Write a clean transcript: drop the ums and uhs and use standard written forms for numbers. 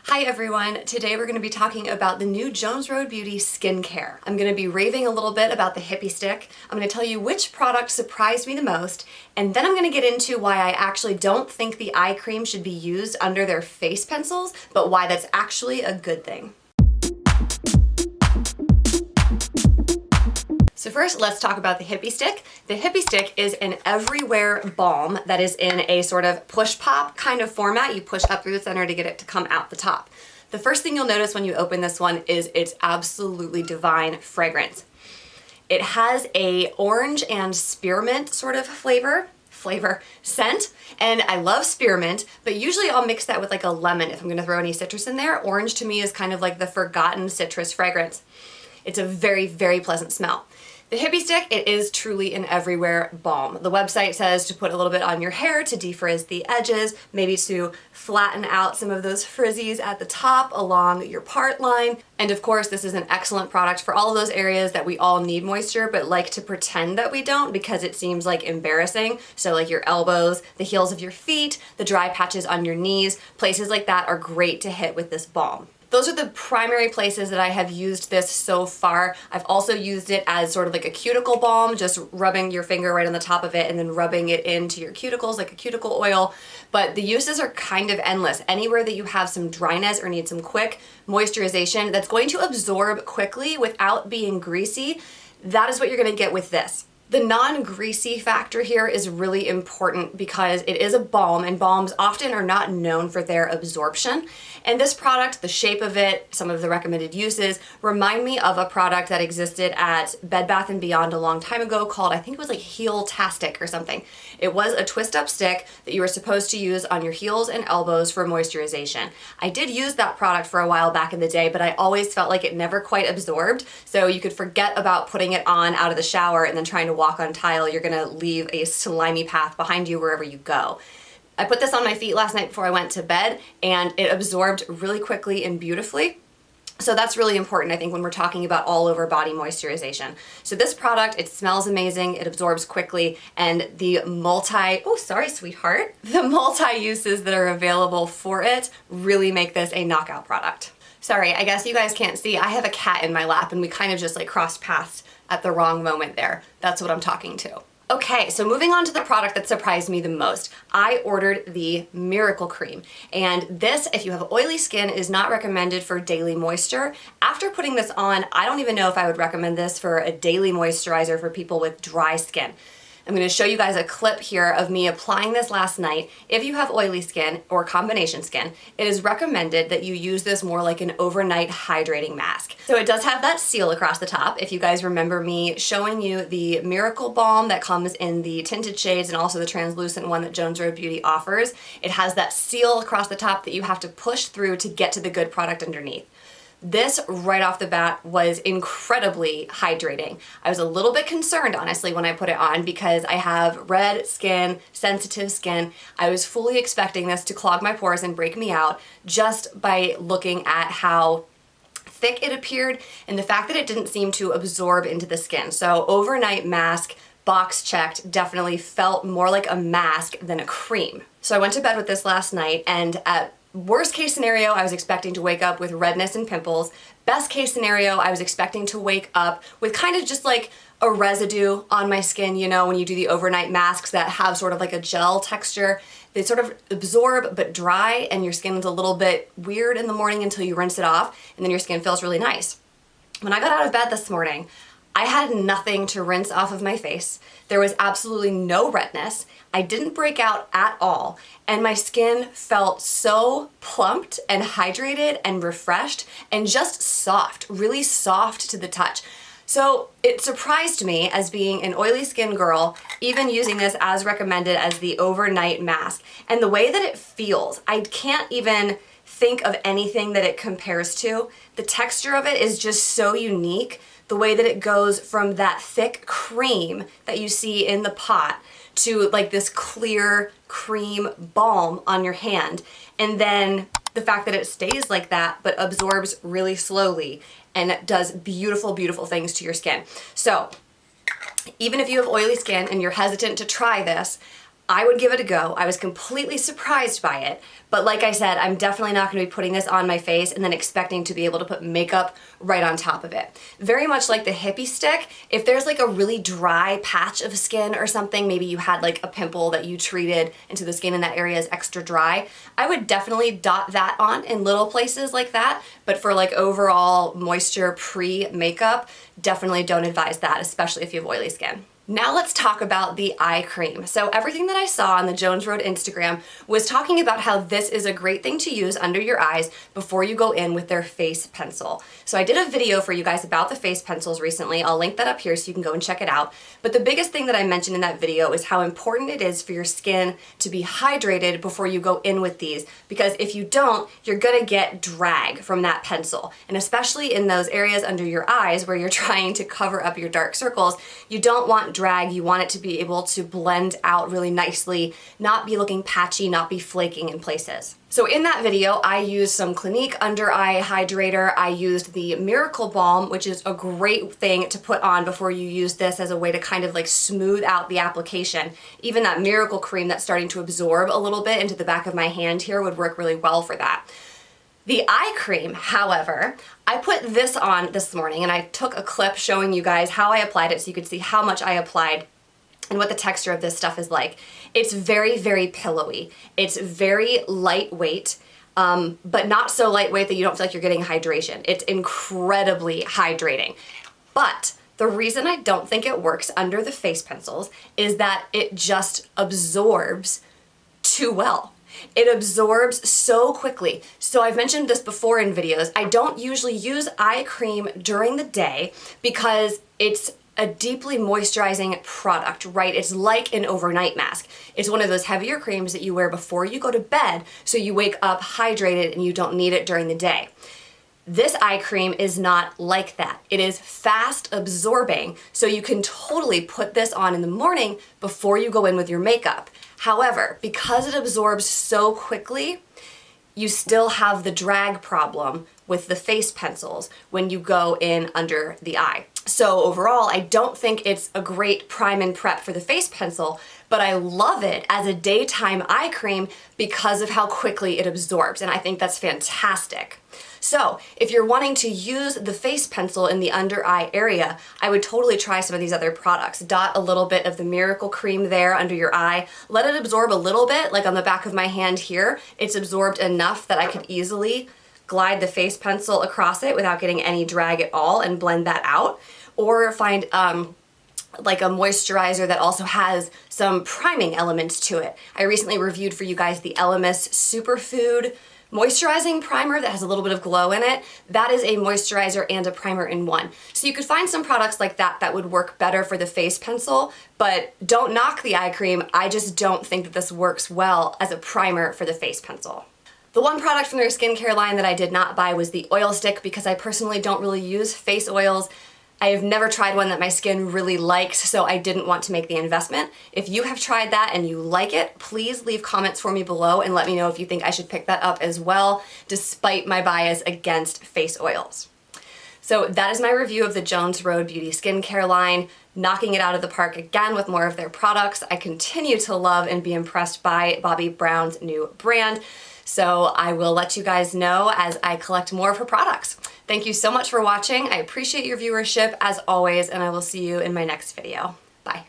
Hi everyone, today we're going to be talking about the new Jones Road Beauty skincare. I'm going to be raving a little bit about the Hippie Stick. I'm going to tell you which product surprised me the most, and then I'm going to get into why I actually don't think the eye cream should be used under their face pencils, but why that's actually a good thing. So first, let's talk about the Hippie Stick. The Hippie Stick is an everywhere balm that is in a sort of push pop kind of format. You push up through the center to get it to come out the top. The first thing you'll notice when you open this one is its absolutely divine fragrance. It has a orange and spearmint sort of flavor scent, and I love spearmint, but usually I'll mix that with like a lemon if I'm gonna throw any citrus in there. Orange to me is kind of like the forgotten citrus fragrance. It's a very, very pleasant smell. The Hippie Stick, it is truly an everywhere balm. The website says to put a little bit on your hair to defrizz the edges, maybe to flatten out some of those frizzies at the top along your part line. And of course, this is an excellent product for all of those areas that we all need moisture but like to pretend that we don't because it seems like embarrassing. So like your elbows, the heels of your feet, the dry patches on your knees, places like that are great to hit with this balm. Those are the primary places that I have used this so far. I've also used it as sort of like a cuticle balm, just rubbing your finger right on the top of it and then rubbing it into your cuticles like a cuticle oil. But the uses are kind of endless. Anywhere that you have some dryness or need some quick moisturization that's going to absorb quickly without being greasy, that is what you're gonna get with this. The non-greasy factor here is really important because it is a balm, and balms often are not known for their absorption. And this product, the shape of it, some of the recommended uses, remind me of a product that existed at Bed Bath & Beyond a long time ago called, I think it was like Heel-tastic or something. It was a twist-up stick that you were supposed to use on your heels and elbows for moisturization. I did use that product for a while back in the day, but I always felt like it never quite absorbed, so you could forget about putting it on out of the shower and then trying to walk on tile. You're gonna leave a slimy path behind you wherever you go. I put this on my feet last night before I went to bed and it absorbed really quickly and beautifully. So that's really important, I think, when we're talking about all over body moisturization. So this product, it smells amazing, it absorbs quickly, and the multi-uses that are available for it really make this a knockout product. Sorry, I guess you guys can't see, I have a cat in my lap and we kind of just like crossed paths at the wrong moment there. That's what I'm talking to. Okay, so moving on to the product that surprised me the most. I ordered the Miracle Cream, and this, if you have oily skin, is not recommended for daily moisture. After putting this on, I don't even know if I would recommend this for a daily moisturizer for people with dry skin. I'm going to show you guys a clip here of me applying this last night. If you have oily skin or combination skin, it is recommended that you use this more like an overnight hydrating mask. So it does have that seal across the top. If you guys remember me showing you the Miracle Balm that comes in the tinted shades and also the translucent one that Jones Road Beauty offers, it has that seal across the top that you have to push through to get to the good product underneath. This, right off the bat, was incredibly hydrating. I was a little bit concerned, honestly, when I put it on because I have red skin, sensitive skin. I was fully expecting this to clog my pores and break me out just by looking at how thick it appeared and the fact that it didn't seem to absorb into the skin. So overnight mask, box checked, definitely felt more like a mask than a cream. So I went to bed with this last night, and at worst case scenario, I was expecting to wake up with redness and pimples. Best case scenario, I was expecting to wake up with kind of just like a residue on my skin, you know, when you do the overnight masks that have sort of like a gel texture. They sort of absorb but dry, and your skin's a little bit weird in the morning until you rinse it off, and then your skin feels really nice. When I got out of bed this morning, I had nothing to rinse off of my face. There was absolutely no redness. I didn't break out at all. And my skin felt so plumped and hydrated and refreshed and just soft, really soft to the touch. So it surprised me as being an oily skin girl, even using this as recommended as the overnight mask. And the way that it feels, I can't even think of anything that it compares to. The texture of it is just so unique. The way that it goes from that thick cream that you see in the pot to like this clear cream balm on your hand. And then the fact that it stays like that but absorbs really slowly and does beautiful, beautiful things to your skin. So even if you have oily skin and you're hesitant to try this, I would give it a go. I was completely surprised by it, but like I said, I'm definitely not going to be putting this on my face and then expecting to be able to put makeup right on top of it. Very much like the Hippie Stick, if there's like a really dry patch of skin or something, maybe you had like a pimple that you treated into the skin and that area is extra dry, I would definitely dot that on in little places like that, but for like overall moisture pre-makeup, definitely don't advise that, especially if you have oily skin. Now let's talk about the eye cream. So everything that I saw on the Jones Road Instagram was talking about how this is a great thing to use under your eyes before you go in with their face pencil. So I did a video for you guys about the face pencils recently. I'll link that up here so you can go and check it out. But the biggest thing that I mentioned in that video is how important it is for your skin to be hydrated before you go in with these, because if you don't, you're gonna get drag from that pencil. And especially in those areas under your eyes where you're trying to cover up your dark circles, you don't want drag. You want it to be able to blend out really nicely, not be looking patchy, not be flaking in places. So in that video, I used some Clinique under eye hydrator. I used the Miracle Balm, which is a great thing to put on before you use this as a way to kind of like smooth out the application. Even that Miracle Cream that's starting to absorb a little bit into the back of my hand here would work really well for that. The eye cream, however, I put this on this morning and I took a clip showing you guys how I applied it so you could see how much I applied and what the texture of this stuff is like. It's very, very pillowy. It's very lightweight, but not so lightweight that you don't feel like you're getting hydration. It's incredibly hydrating. But the reason I don't think it works under the face pencils is that it just absorbs too well. It absorbs so quickly. So I've mentioned this before in videos. I don't usually use eye cream during the day because it's a deeply moisturizing product, right? It's like an overnight mask. It's one of those heavier creams that you wear before you go to bed so you wake up hydrated and you don't need it during the day. This eye cream is not like that. It is fast absorbing, so you can totally put this on in the morning before you go in with your makeup. However, because it absorbs so quickly, you still have the drag problem with the face pencils when you go in under the eye. So overall, I don't think it's a great prime and prep for the face pencil, but I love it as a daytime eye cream because of how quickly it absorbs, and I think that's fantastic. So if you're wanting to use the face pencil in the under eye area, I would totally try some of these other products. Dot a little bit of the Miracle Cream there under your eye. Let it absorb a little bit, like on the back of my hand here. It's absorbed enough that I could easily glide the face pencil across it without getting any drag at all and blend that out. Or find like a moisturizer that also has some priming elements to it. I recently reviewed for you guys the Elemis Superfood moisturizing primer that has a little bit of glow in it. That is a moisturizer and a primer in one. So you could find some products like that that would work better for the face pencil, but don't knock the eye cream. I just don't think that this works well as a primer for the face pencil. The one product from their skincare line that I did not buy was the oil stick because I personally don't really use face oils. I have never tried one that my skin really likes, so I didn't want to make the investment. If you have tried that and you like it, please leave comments for me below and let me know if you think I should pick that up as well, despite my bias against face oils. So that is my review of the Jones Road Beauty Skincare line, knocking it out of the park again with more of their products. I continue to love and be impressed by Bobbi Brown's new brand. So I will let you guys know as I collect more of her products. Thank you so much for watching. I appreciate your viewership as always, and I will see you in my next video. Bye.